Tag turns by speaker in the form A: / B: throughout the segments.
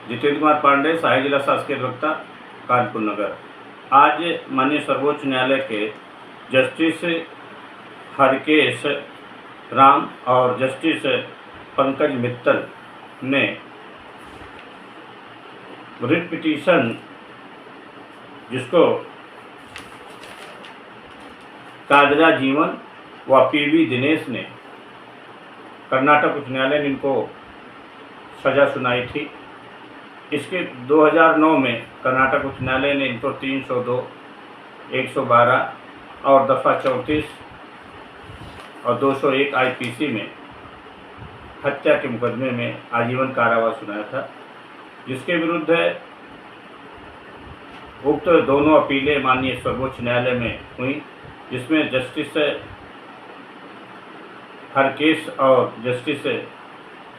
A: जितेंद्र कुमार पांडे, सहायक जिला शासकीय अधिवक्ता, कानपुर नगर। आज माननीय सर्वोच्च न्यायालय के जस्टिस हरकेश राम और जस्टिस पंकज मित्तल ने रिट पिटीशन, जिसको कादरा जीवन व पीवी दिनेश ने, कर्नाटक उच्च न्यायालय ने इनको सज़ा सुनाई थी। इसके 2009 में कर्नाटक उच्च न्यायालय ने इनको 302, 112 और दफ़ा 34 और 201 आईपीसी में हत्या के मुकदमे में आजीवन कारावास सुनाया था, जिसके विरुद्ध उक्त दोनों अपीलें माननीय सर्वोच्च न्यायालय में हुई, जिसमें जस्टिस हरकेश और जस्टिस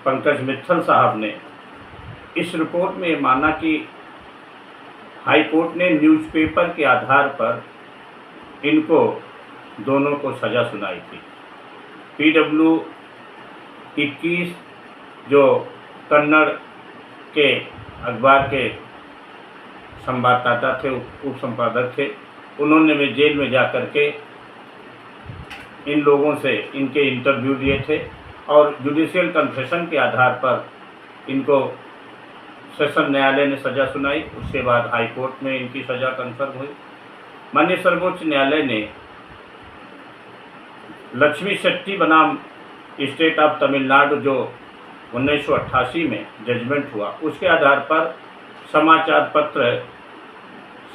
A: पंकज मित्तल साहब ने इस रिपोर्ट में माना कि हाई कोर्ट ने न्यूज़पेपर के आधार पर इनको दोनों को सज़ा सुनाई थी। PW 21 जो कन्नड़ के अखबार के संवाददाता थे, उप संपादक थे, उन्होंने भी जेल में जा कर के इन लोगों से इनके इंटरव्यू लिए थे और जुडिशियल कन्फेशन के आधार पर इनको सेशन न्यायालय ने सज़ा सुनाई। उसके बाद हाई कोर्ट में इनकी सज़ा कन्फर्म हुई। माननीय सर्वोच्च न्यायालय ने लक्ष्मी शेट्टी बनाम स्टेट ऑफ तमिलनाडु जो 1988 में जजमेंट हुआ, उसके आधार पर समाचार पत्र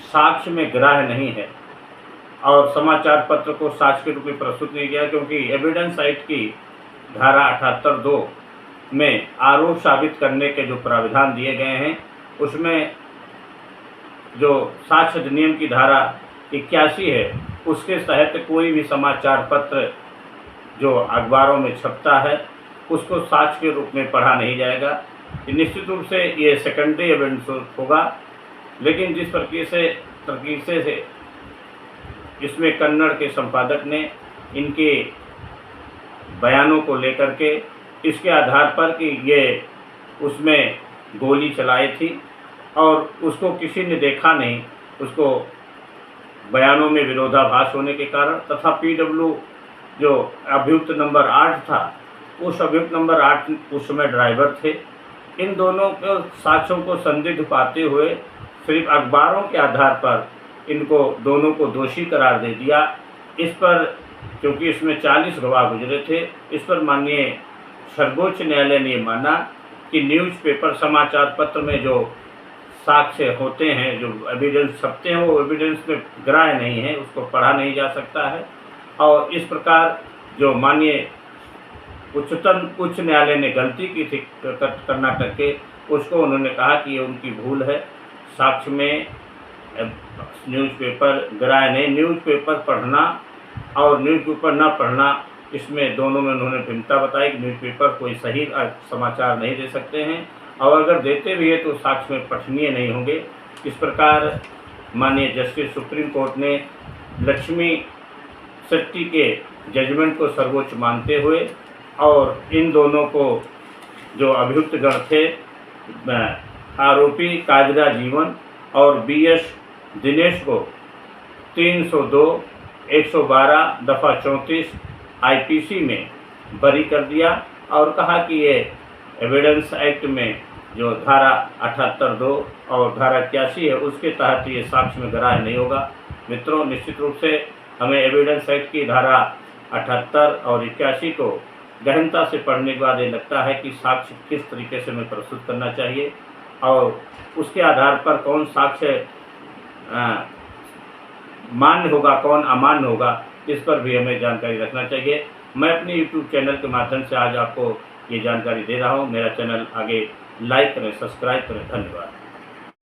A: साक्ष्य में ग्राह्य नहीं है और समाचार पत्र को साक्ष्य के रूप में प्रस्तुत नहीं किया, क्योंकि एविडेंस एक्ट की धारा 78(2) में आरोप साबित करने के जो प्राविधान दिए गए हैं, उसमें जो साक्ष्य अधिनियम की धारा 81 है, उसके तहत कोई भी समाचार पत्र जो अखबारों में छपता है उसको साक्ष्य के रूप में पढ़ा नहीं जाएगा। निश्चित रूप से ये सेकेंडरी एविडेंस होगा, लेकिन जिस तरीके से इसमें कन्नड़ के संपादक ने इनके बयानों को लेकर के इसके आधार पर कि ये उसमें गोली चलाई थी और उसको किसी ने देखा नहीं, उसको बयानों में विरोधाभास होने के कारण, तथा PW जो अभियुक्त नंबर 8 था, उस अभियुक्त नंबर 8 उस समय ड्राइवर थे। इन दोनों को साक्ष्यों को संदिग्ध पाते हुए सिर्फ अखबारों के आधार पर इनको दोनों को दोषी करार दे दिया। इस पर क्योंकि इसमें 40 गवाह गुजरे थे, इस पर माननीय सर्वोच्च न्यायालय ने माना कि न्यूज़पेपर समाचार पत्र में जो साक्ष्य होते हैं, जो एविडेंस छपते हैं, वो एविडेंस में ग्राह्य नहीं है, उसको पढ़ा नहीं जा सकता है। और इस प्रकार जो माननीय उच्चतम उच्च न्यायालय ने गलती की थी कर्नाटक के, उसको उन्होंने कहा कि ये उनकी भूल है, साक्ष्य में न्यूज़पेपर ग्राह्य नहीं। न्यूज़पेपर पढ़ना और न्यूज़पेपर न पढ़ना, इसमें दोनों में उन्होंने भिन्नता बताई कि न्यूज़पेपर कोई सही समाचार नहीं दे सकते हैं और अगर देते भी है तो साक्ष्य में पठनीय नहीं होंगे। इस प्रकार माननीय जस्टिस सुप्रीम कोर्ट ने लक्ष्मी शेट्टी के जजमेंट को सर्वोच्च मानते हुए और इन दोनों को जो अभियुक्त गण थे, आरोपी कादरा जीवन और BS दिनेश को 302, 112 दफ़ा 34 आईपीसी में बरी कर दिया और कहा कि ये एविडेंस एक्ट में जो धारा 78(2) और धारा 81 है, उसके तहत ये साक्ष्य में ग्राह्य नहीं होगा। मित्रों, निश्चित रूप से हमें एविडेंस एक्ट की धारा 78 और 81 को गहनता से पढ़ने के बाद ये लगता है कि साक्ष्य किस तरीके से हमें प्रस्तुत करना चाहिए और उसके आधार पर कौन साक्ष्य मान्य होगा, कौन अमान्य होगा, इस पर भी हमें जानकारी रखना चाहिए। मैं अपने YouTube चैनल के माध्यम से आज आपको ये जानकारी दे रहा हूँ। मेरा चैनल आगे लाइक करें, सब्सक्राइब करें। धन्यवाद।